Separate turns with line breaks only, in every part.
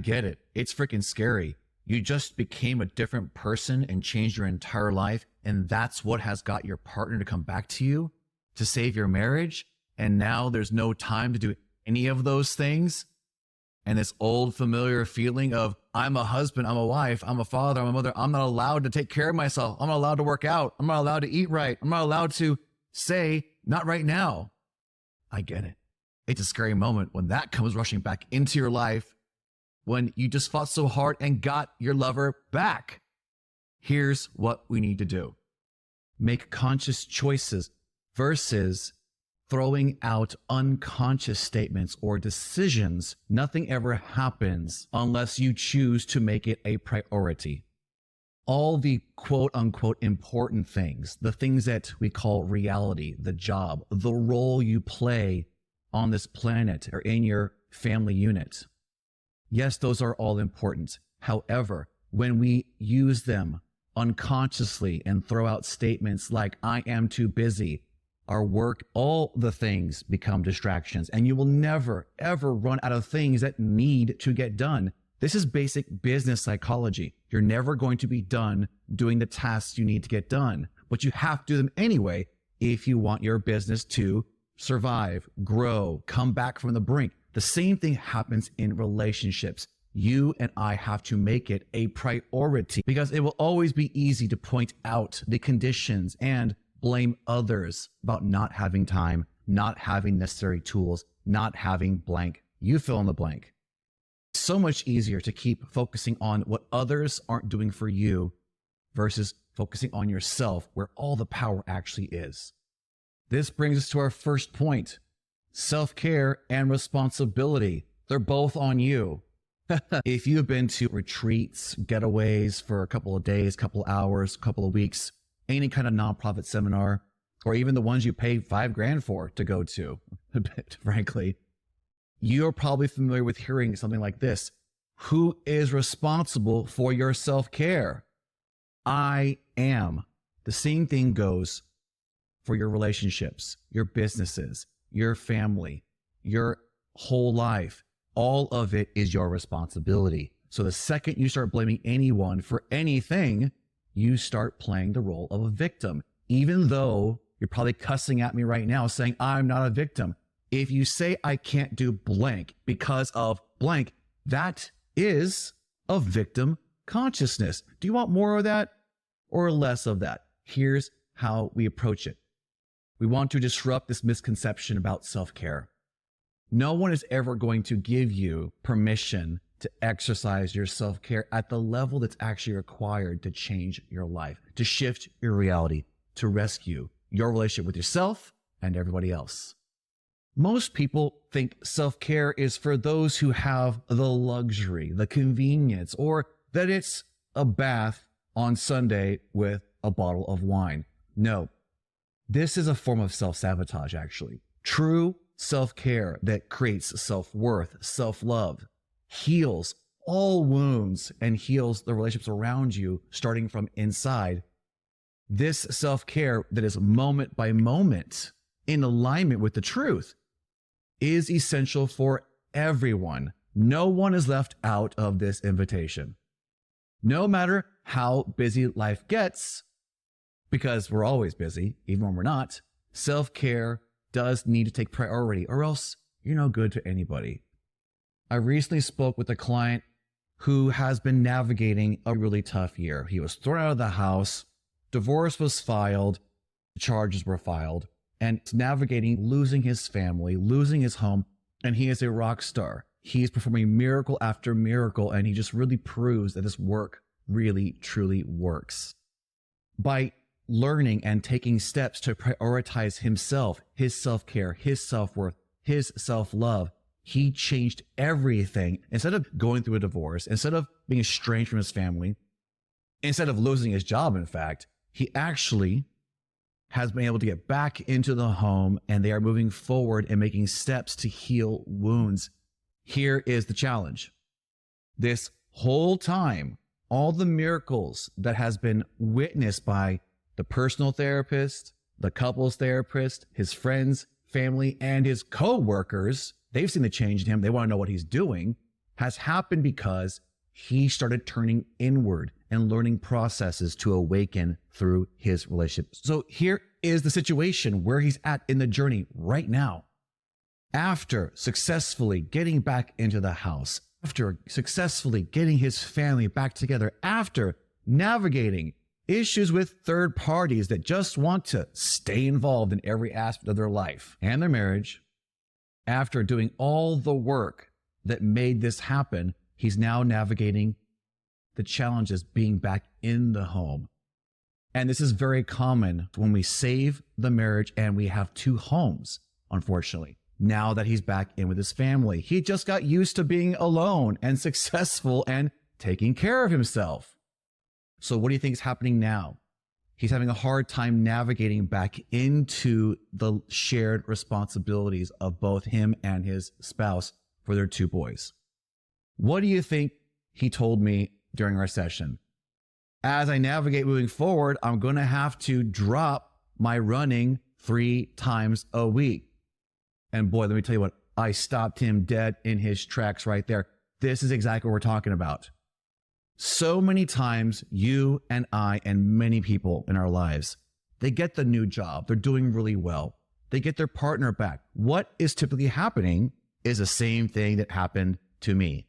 get it. It's freaking scary. You just became a different person and changed your entire life. And that's what has got your partner to come back to you to save your marriage. And now there's no time to do any of those things. And this old familiar feeling of I'm a husband, I'm a wife, I'm a father, I'm a mother. I'm not allowed to take care of myself. I'm not allowed to work out. I'm not allowed to eat right. I'm not allowed to say, not right now. I get it. It's a scary moment when that comes rushing back into your life, when you just fought so hard and got your lover back. Here's what we need to do. Make conscious choices versus throwing out unconscious statements or decisions. Nothing ever happens unless you choose to make it a priority. All the quote unquote important things, the things that we call reality, the job, the role you play on this planet or in your family unit. Yes, those are all important. However, when we use them unconsciously and throw out statements like, I am too busy, our work, all the things become distractions, and you will never, ever run out of things that need to get done. This is basic business psychology. You're never going to be done doing the tasks you need to get done, but you have to do them anyway if you want your business to survive, grow, come back from the brink. The same thing happens in relationships. You and I have to make it a priority because it will always be easy to point out the conditions and blame others about not having time, not having necessary tools, not having blank. You fill in the blank. So much easier to keep focusing on what others aren't doing for you versus focusing on yourself, where all the power actually is. This brings us to our first point. Self-care and responsibility. They're both on you. If you've been to retreats, getaways for a couple of days, couple of hours, couple of weeks, any kind of nonprofit seminar, or even the ones you pay $5,000 for to go to, frankly, you're probably familiar with hearing something like this. Who is responsible for your self-care? I am. The same thing goes for your relationships, your businesses, your family, your whole life. All of it is your responsibility. So the second you start blaming anyone for anything, you start playing the role of a victim, even though you're probably cussing at me right now saying, I'm not a victim. If you say I can't do blank because of blank, that is a victim consciousness. Do you want more of that or less of that? Here's how we approach it. We want to disrupt this misconception about self-care. No one is ever going to give you permission to exercise your self-care at the level that's actually required to change your life, to shift your reality, to rescue your relationship with yourself and everybody else. Most people think self-care is for those who have the luxury, the convenience, or that it's a bath on Sunday with a bottle of wine. No, this is a form of self-sabotage, actually. True self-care that creates self-worth, self-love, heals all wounds and heals the relationships around you, starting from inside. This self-care that is moment by moment in alignment with the truth is essential for everyone. No one is left out of this invitation. No matter how busy life gets, because we're always busy, even when we're not, self-care does need to take priority, or else you're no good to anybody. I recently spoke with a client who has been navigating a really tough year. He was thrown out of the house, divorce was filed, charges were filed, and navigating losing his family, losing his home, and he is a rock star. He's performing miracle after miracle, and he just really proves that this work really, truly works. By learning and taking steps to prioritize himself, his self-care, his self-worth, his self-love, he changed everything. Instead of going through a divorce, instead of being estranged from his family, instead of losing his job, in fact, he actually has been able to get back into the home, and they are moving forward and making steps to heal wounds. Here is the challenge. This whole time, all the miracles that has been witnessed by the personal therapist, the couples therapist, his friends, family, and his co-workers, they've seen the change in him. They want to know what he's doing. has happened because he started turning inward and learning processes to awaken through his relationship. So here is the situation where he's at in the journey right now. After successfully getting back into the house, after successfully getting his family back together, after navigating issues with third parties that just want to stay involved in every aspect of their life and their marriage, after doing all the work that made this happen, he's now navigating the challenges being back in the home. And this is very common when we save the marriage and we have two homes, unfortunately. Now that he's back in with his family, he just got used to being alone and successful and taking care of himself. So what do you think is happening now? He's having a hard time navigating back into the shared responsibilities of both him and his spouse for their two boys. What do you think he told me during our session? As I navigate moving forward, I'm going to have to drop my running 3 times a week. And boy, let me tell you what, I stopped him dead in his tracks right there. This is exactly what we're talking about. So many times, you and I and many people in our lives, they get the new job. They're doing really well. They get their partner back. What is typically happening is the same thing that happened to me.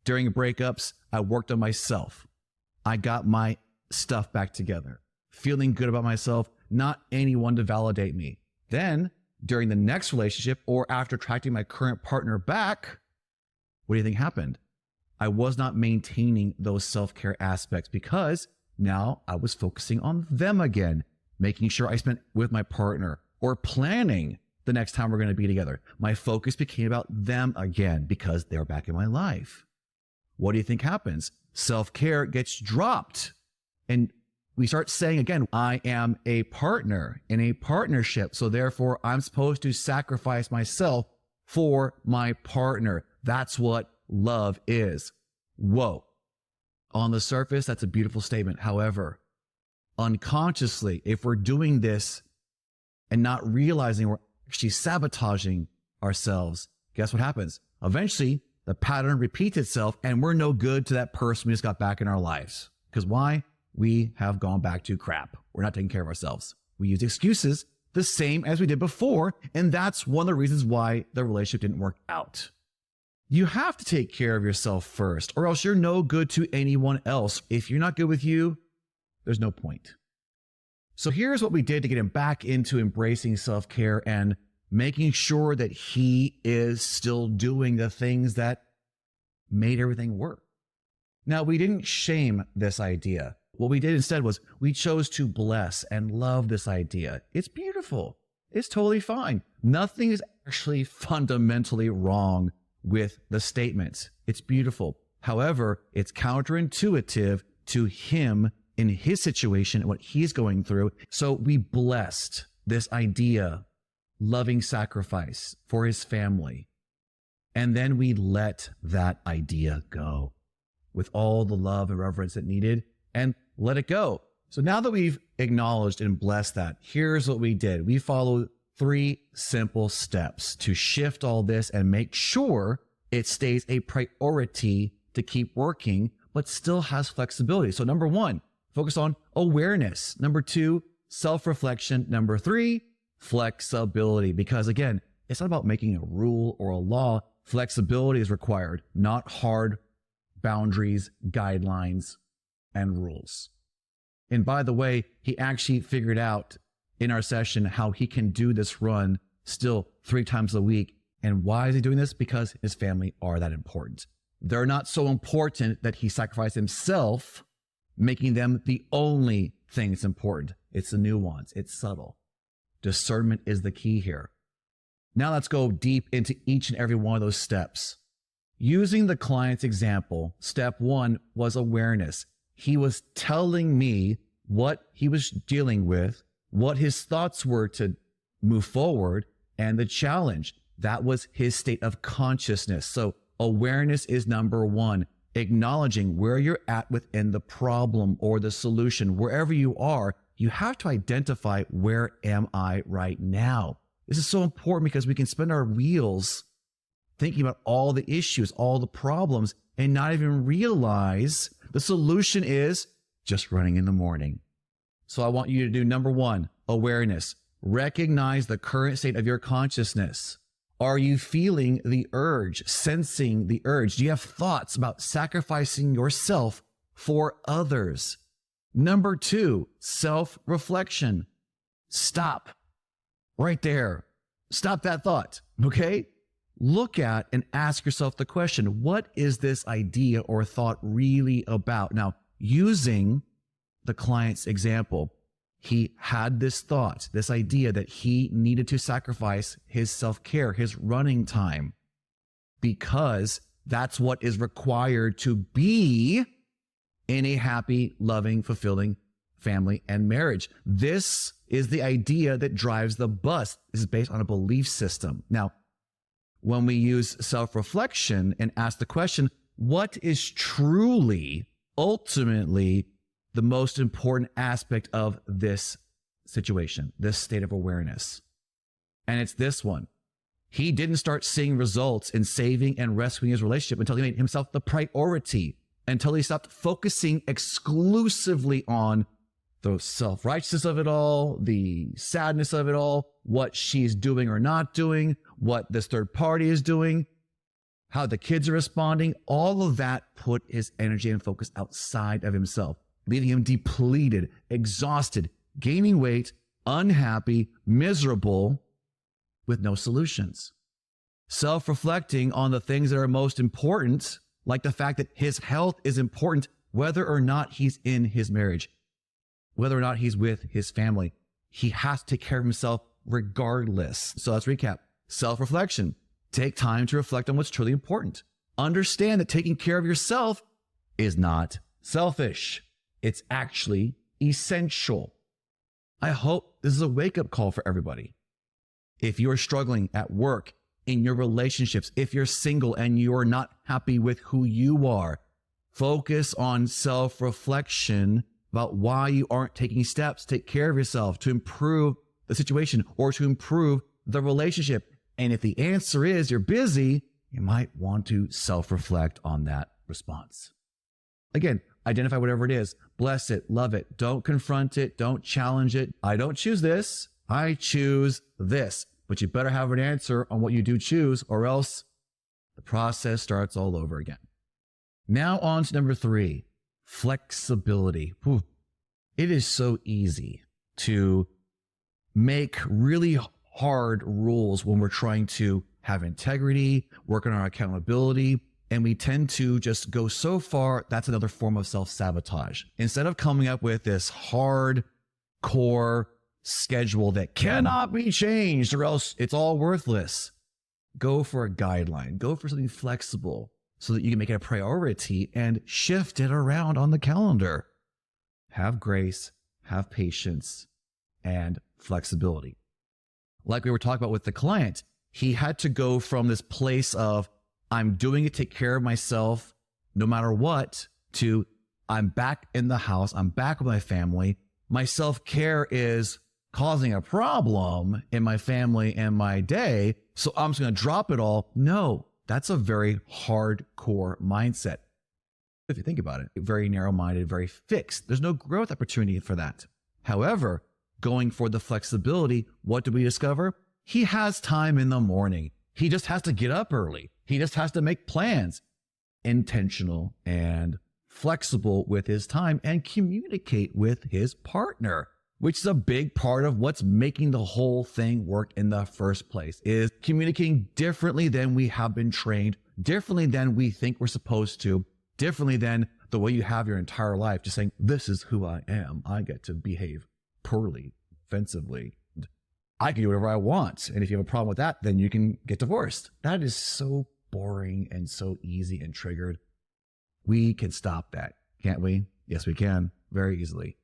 During breakups, I worked on myself. I got my stuff back together, feeling good about myself, not anyone to validate me. Then, during the next relationship or after attracting my current partner back, what do you think happened? I was not maintaining those self-care aspects because now I was focusing on them again, making sure I spent with my partner or planning the next time we're going to be together. My focus became about them again because they're back in my life. What do you think happens? Self-care gets dropped. And we start saying again, I am a partner in a partnership. So therefore, I'm supposed to sacrifice myself for my partner. That's what love is. Whoa. On the surface, that's a beautiful statement. However, unconsciously, if we're doing this and not realizing we're actually sabotaging ourselves, guess what happens? Eventually, the pattern repeats itself and we're no good to that person we just got back in our lives. Because why? We have gone back to crap. We're not taking care of ourselves. We use excuses the same as we did before. And that's one of the reasons why the relationship didn't work out. You have to take care of yourself first, or else you're no good to anyone else. If you're not good with you, there's no point. So here's what we did to get him back into embracing self-care and making sure that he is still doing the things that made everything work. Now, we didn't shame this idea. What we did instead was we chose to bless and love this idea. It's beautiful. It's totally fine. Nothing is actually fundamentally wrong with the statements. It's beautiful. However, it's counterintuitive to him in his situation and what he's going through. So we blessed this idea, loving sacrifice for his family. And then we let that idea go with all the love and reverence it needed and let it go. So now that we've acknowledged and blessed that, here's what we did. We followed 3 simple steps to shift all this and make sure it stays a priority to keep working, but still has flexibility. So number 1, focus on awareness. Number 2, self-reflection. Number 3, flexibility. Because again, it's not about making a rule or a law. Flexibility is required, not hard boundaries, guidelines, and rules. And by the way, he actually figured out in our session how he can do this run still 3 times a week. And why is he doing this? Because his family are that important. They're not so important that he sacrificed himself, making them the only thing that's important. It's the nuance. It's subtle. Discernment is the key here. Now let's go deep into each and every one of those steps. Using the client's example, step 1 was awareness. He was telling me what he was dealing with, what his thoughts were to move forward, and the challenge. That was his state of consciousness. So awareness is number 1, acknowledging where you're at within the problem or the solution. Wherever you are, you have to identify, where am I right now? This is so important because we can spin our wheels thinking about all the issues, all the problems, and not even realize the solution is just running in the morning. So I want you to do number one, awareness. Recognize the current state of your consciousness. Are you feeling the urge, sensing the urge? Do you have thoughts about sacrificing yourself for others? Number two, self-reflection. Stop right there. Stop that thought, okay? Look at and ask yourself the question, what is this idea or thought really about? Now, using the client's example, he had this thought, this idea that he needed to sacrifice his self-care, his running time, because that's what is required to be in a happy, loving, fulfilling family and marriage. This is the idea that drives the bus. This is based on a belief system. Now, when we use self-reflection and ask the question, what is truly, ultimately, the most important aspect of this situation, this state of awareness? And it's this one. He didn't start seeing results in saving and rescuing his relationship until he made himself the priority, until he stopped focusing exclusively on the self-righteousness of it all, the sadness of it all, what she's doing or not doing, what this third party is doing, how the kids are responding. All of that put his energy and focus outside of himself, leaving him depleted, exhausted, gaining weight, unhappy, miserable, with no solutions. Self-reflecting on the things that are most important, like the fact that his health is important, whether or not he's in his marriage, whether or not he's with his family. He has to take care of himself regardless. So let's recap. Self-reflection. Take time to reflect on what's truly important. Understand that taking care of yourself is not selfish. It's actually essential. I hope this is a wake-up call for everybody. If you're struggling at work, in your relationships, if you're single and you're not happy with who you are, focus on self-reflection about why you aren't taking steps to take care of yourself, to improve the situation or to improve the relationship. And if the answer is you're busy, you might want to self-reflect on that response. Again, identify whatever it is. Bless it, love it. Don't confront it. Don't challenge it. I don't choose this. I choose this. But you better have an answer on what you do choose, or else the process starts all over again. Now on to number three, flexibility. Whew. It is so easy to make really hard rules when we're trying to have integrity, work on our accountability, and we tend to just go so far. That's another form of self-sabotage. Instead of coming up with this hard core schedule that cannot be changed or else it's all worthless, go for a guideline. Go for something flexible so that you can make it a priority and shift it around on the calendar. Have grace, have patience, and flexibility. Like we were talking about with the client, he had to go from this place of I'm doing it to take care of myself no matter what, to I'm back in the house, I'm back with my family. My self-care is causing a problem in my family and my day, so I'm just going to drop it all. No, that's a very hardcore mindset. If you think about it, very narrow-minded, very fixed. There's no growth opportunity for that. However, going for the flexibility, what do we discover? He has time in the morning. He just has to get up early. He just has to make plans. Intentional and flexible with his time and communicate with his partner, which is a big part of what's making the whole thing work in the first place, is communicating differently than we have been trained, differently than we think we're supposed to, differently than the way you have your entire life, just saying, this is who I am. I get to behave poorly, offensively. I can do whatever I want. And if you have a problem with that, then you can get divorced. That is so boring and so easy and triggered. We can stop that, can't we? Yes, we can, very easily.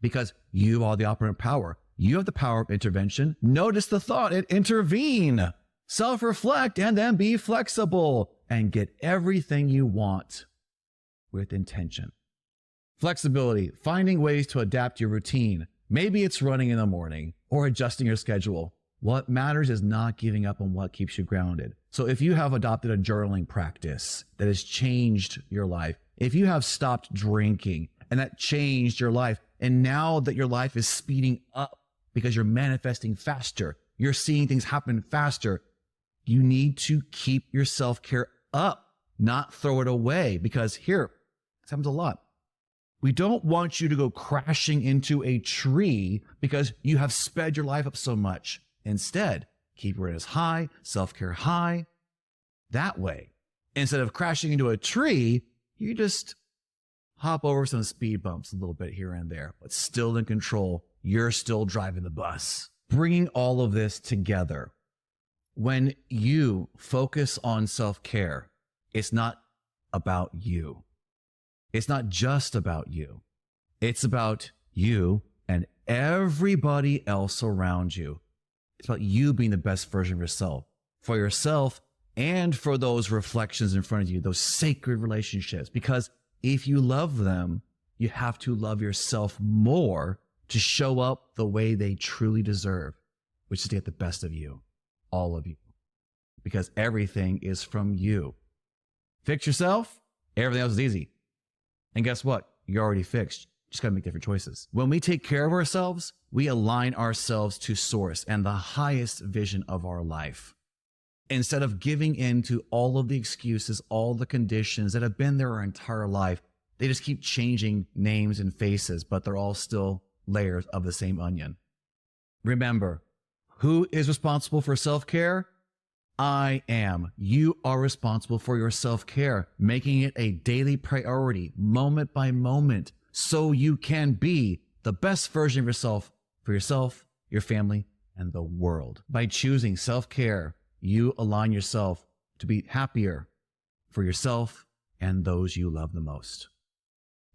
Because you are the operant power. You have the power of intervention. Notice the thought and intervene. Self-reflect and then be flexible and get everything you want with intention. Flexibility, finding ways to adapt your routine. Maybe it's running in the morning or adjusting your schedule. What matters is not giving up on what keeps you grounded. So if you have adopted a journaling practice that has changed your life, if you have stopped drinking and that changed your life, and now that your life is speeding up because you're manifesting faster, you're seeing things happen faster, you need to keep your self-care up, not throw it away. Because here, this happens a lot. We don't want you to go crashing into a tree because you have sped your life up so much. Instead, keep awareness high, self-care high. That way, instead of crashing into a tree, you just hop over some speed bumps a little bit here and there, but still in control. You're still driving the bus. Bringing all of this together, when you focus on self-care, it's not about you. It's not just about you. It's about you and everybody else around you. It's about you being the best version of yourself, for yourself and for those reflections in front of you, those sacred relationships. Because if you love them, you have to love yourself more to show up the way they truly deserve, which is to get the best of you, all of you. Because everything is from you. Fix yourself, everything else is easy. And guess what? You're already fixed. Just got to make different choices. When we take care of ourselves, we align ourselves to source and the highest vision of our life. Instead of giving in to all of the excuses, all the conditions that have been there our entire life, they just keep changing names and faces, but they're all still layers of the same onion. Remember, who is responsible for self-care? I am. You are responsible for your self-care, making it a daily priority, moment by moment, so you can be the best version of yourself for yourself, your family, and the world. By choosing self-care, you align yourself to be happier for yourself and those you love the most.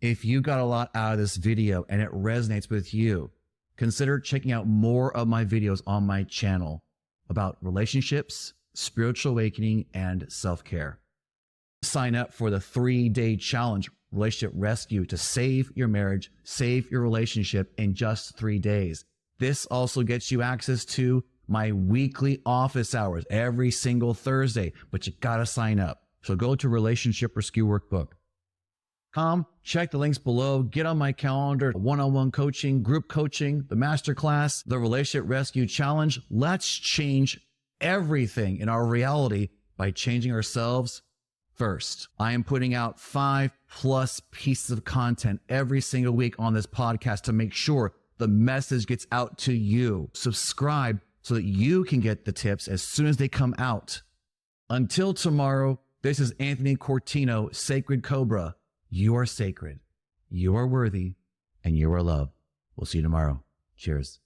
If you got a lot out of this video and it resonates with you, consider checking out more of my videos on my channel about relationships, spiritual awakening, and self-care. Sign up for the 3-day challenge, Relationship Rescue, to save your marriage, save your relationship in just 3 days. This also gets you access to my weekly office hours every single Thursday, but you gotta sign up. So go to Relationship Rescue Workbook. Check the links below, get on my calendar, one-on-one coaching, group coaching, the masterclass, the Relationship Rescue Challenge. Let's change everything in our reality by changing ourselves first. I am putting out 5+ pieces of content every single week on this podcast to make sure the message gets out to you. Subscribe so that you can get the tips as soon as they come out. Until tomorrow, this is Anthony Cortino, Sacred Cobra. You are sacred, you are worthy, and you are loved. We'll see you tomorrow. Cheers.